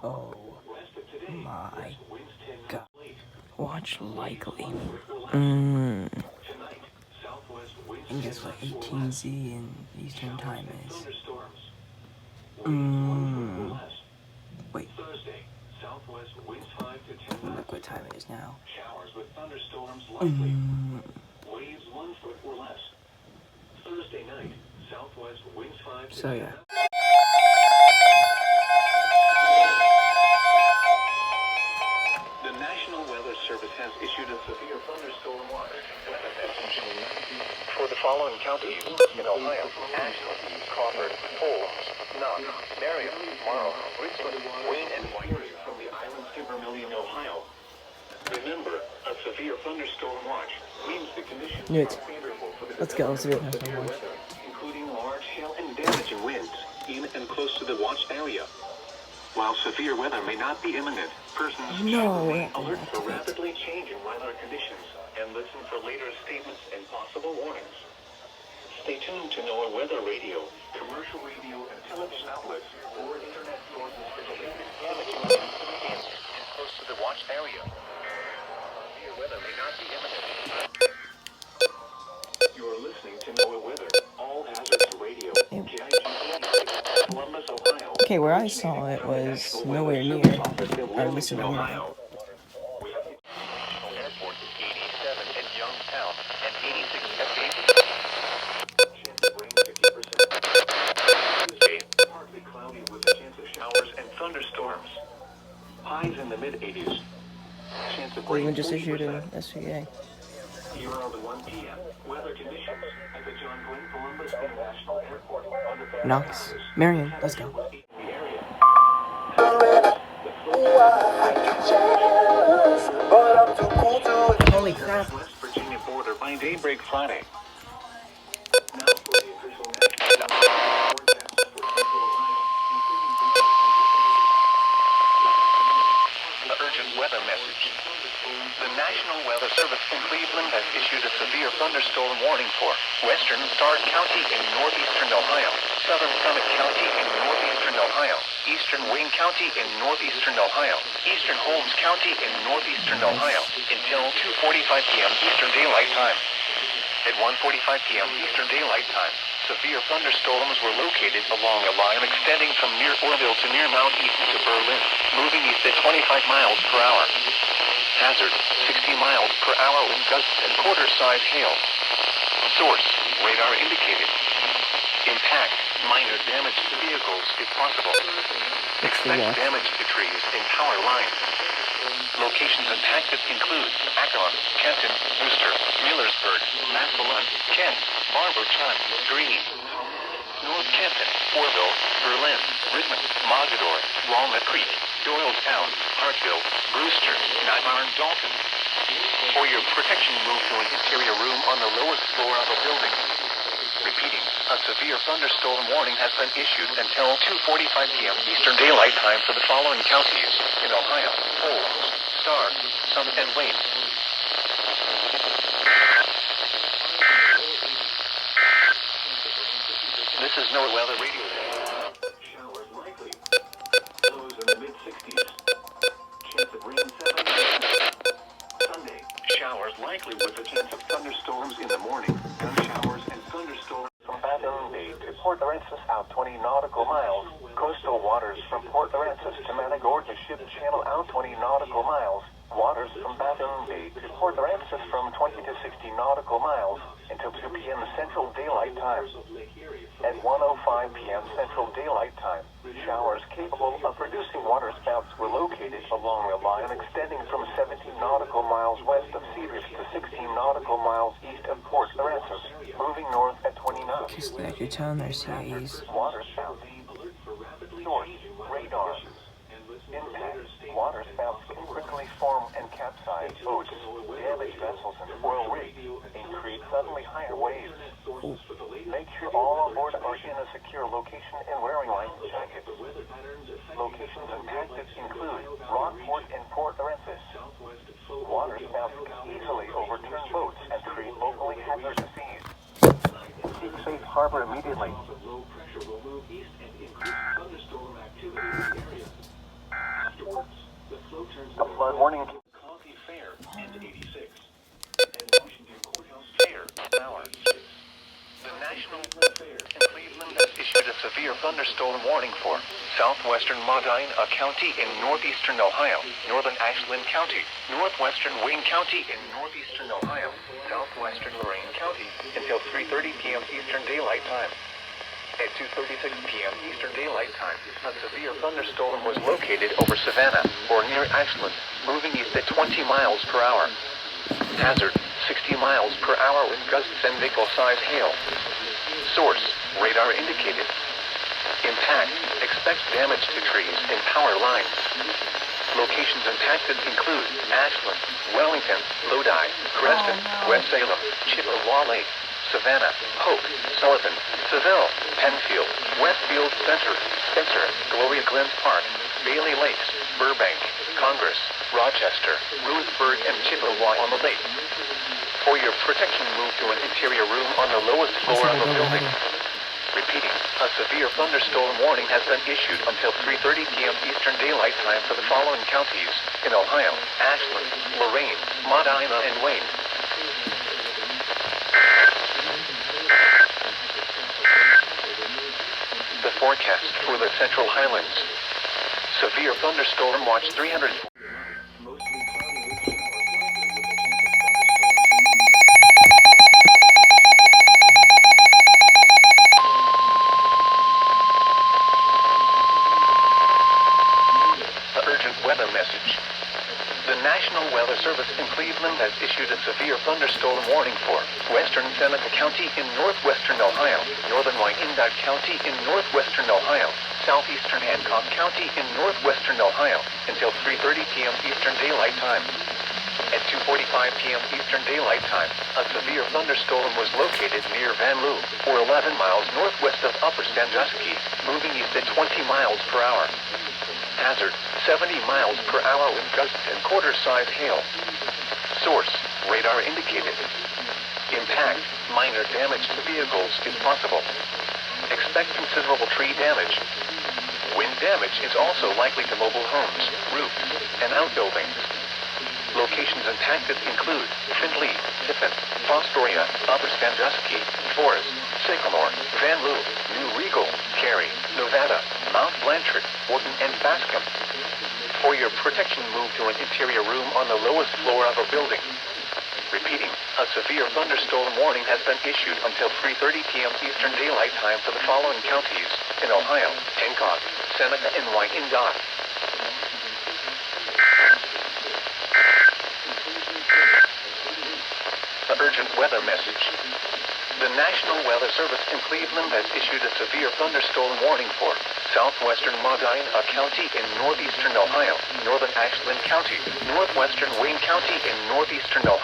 Oh my god. Watch likely. And guess what 18Z in Eastern Time is? Wait. Look what time it is now. So yeah. The National Weather Service has issued a severe thunderstorm watch. Weather message for the following counties in Ohio: Ashland, Crawford, Holmes, Knox, Marion, Morrow, Richland, Wayne, and White from the islands to Vermilion, Ohio. Remember, a severe thunderstorm watch means the conditions are favorable for the development of severe weather, including large hail and damaging winds in and close to the watch area. While severe weather may not be imminent, persons should remain alert for rapidly changing weather conditions and listen for later statements and possible warnings. Stay tuned to NOAA Weather Radio, commercial radio and television outlets, or internet sources for the latest damaging winds in and close to the watch area. Severe weather may not be imminent. You are listening to NOAA Weather, All Hazards Radio, Columbus, Ohio. Okay, where I saw it was nowhere near. Or listening to Ohio. We have international airports 87 at Youngstown and 86 at Davis. Chance of rain 50%. Tuesday, partly cloudy with a chance of showers and thunderstorms. Highs in the mid-80s. Chance of rain 40%. Just issued an SVA. Here are the 1 p.m. weather conditions at the John Glenn Columbus International Airport. Knox, Marion, let's go. Holy crap. West Virginia border by daybreak Friday. Now for the official national forecast for Central Ohio, including the urgent weather message. The National Weather Service in Cleveland has issued a severe thunderstorm warning for western Stark County in northeastern Ohio, southern Summit County in northeastern Ohio, eastern Wayne County in northeastern Ohio, eastern Holmes County in northeastern Ohio, until 2:45 p.m. Eastern Daylight Time. At 1:45 p.m. Eastern Daylight Time, severe thunderstorms were located along a line extending from near Orville to near Mount East to Berlin, moving east at 25 miles per hour. Hazard, 60 miles per hour wind gusts and quarter-size hail. Source, radar indicated. Impact, minor damage to vehicles if possible. Expect damage to trees and power lines. Locations impacted include Akron, Kenton, Worcester, Millersburg, Massillon, Kent, Barberton, Greene, North Kenton, Orville, Berlin, Richmond, Mogador, Walnut Creek, Doylestown, Hartville, Brewster, Nybar, and Dalton. For your protection, move to an interior room on the lowest floor of a building. Repeating, a severe thunderstorm warning has been issued until 2:45 p.m. Eastern Daylight Time for the following counties in Ohio: Holmes, Stark, Summit, and Wayne. This is NOAA Weather Radio. Showers likely. Lows in the mid-60s. Chance of rain 7%. Sunday, showers likely with a chance of thunderstorms in the morning. Gun showers and thunderstorms from Baton Bay to Port Aransas out 20 nautical miles. Coastal waters from Port Aransas to Matagorda Ship Channel out 20 nautical miles. Waters from Baton Bay to Port Aransas from 20 to 60 nautical miles until 2 p.m. Central Daylight Time. At 1:05 p.m. Central Daylight Time, showers capable of producing waterspouts were located along a line extending from 17 nautical miles west of Cedars to 16 nautical miles east of Port Aransas, moving north at 20 knots. Just like you're telling their CIEs. Waterspouts. Source, radar. Impact. Waterspouts can quickly form and capsize boats, damage vessels and oil rigs, and create suddenly higher waves. Make sure all aboard are in a secure location and wearing life jackets. Locations impacted include Rockport and Port Aransas. Waterspouts can easily overturn boats and create locally hazardous seas. Seek safe harbor immediately. Low pressure will move east and increase thunderstorm activity in the area. warning Coffee Fair and 86 and Washington Courthouse Fair hour 6. The National Fair in Cleveland has issued a severe thunderstorm warning for southwestern Medina County in northeastern Ohio, northern Ashland County, northwestern Wayne County in northeastern Ohio, southwestern Lorain County until 3:30 p.m. Eastern Daylight Time. At 2:36 p.m. Eastern Daylight Time, a severe thunderstorm was located over Savannah, or near Ashland, moving east at 20 miles per hour. Hazard, 60 miles per hour with gusts and vehicle-size hail. Source, radar indicated. Impact, expect damage to trees and power lines. Locations impacted include Ashland, Wellington, Lodi, Creston, West Salem, Chippewa Lake, Savannah, Hope, Sullivan, Seville, Penfield, Westfield Center, Spencer, Gloria Glens Park, Bailey Lakes, Burbank, Congress, Rochester, Lewisburg, and Chippewa on the Lake. For your protection, move to an interior room on the lowest floor of the building. Repeating, a severe thunderstorm warning has been issued until 3:30 p.m. Eastern Daylight Time for the following counties in Ohio: Ashland, Lorain, Medina, and Wayne. The forecast for the Central Highlands. Severe thunderstorm watch 300. Weather message. The National Weather Service in Cleveland has issued a severe thunderstorm warning for western Seneca County in northwestern Ohio, northern Wyandotte County in northwestern Ohio, southeastern Hancock County in northwestern Ohio until 3:30 p.m. Eastern Daylight Time. At 2:45 p.m. Eastern Daylight Time, a severe thunderstorm was located near Van Loo, or 11 miles northwest of Upper Sandusky, moving east at 20 miles per hour. Hazard, 70 miles per hour with gusts and quarter-size hail. Source, radar indicated. Impact, minor damage to vehicles is possible. Expect considerable tree damage. Wind damage is also likely to mobile homes, roofs, and outbuildings. Locations impacted include Findlay, Tiffin, Fostoria, Upper Sandusky, Forest, Sycamore, Van Loo, New Regal, Cary, Nevada, Mount Blanchard, Wharton, and Bascom. For your protection, move to an interior room on the lowest floor of a building. Repeating, a severe thunderstorm warning has been issued until 3:30 p.m. Eastern Daylight Time for the following counties in Ohio: Hancock, Seneca, and Wyandotte. The urgent weather message. The National Weather Service in Cleveland has issued a severe thunderstorm warning for southwestern Medina County in northeastern Ohio, northern Ashland County, northwestern Wayne County in northeastern Ohio.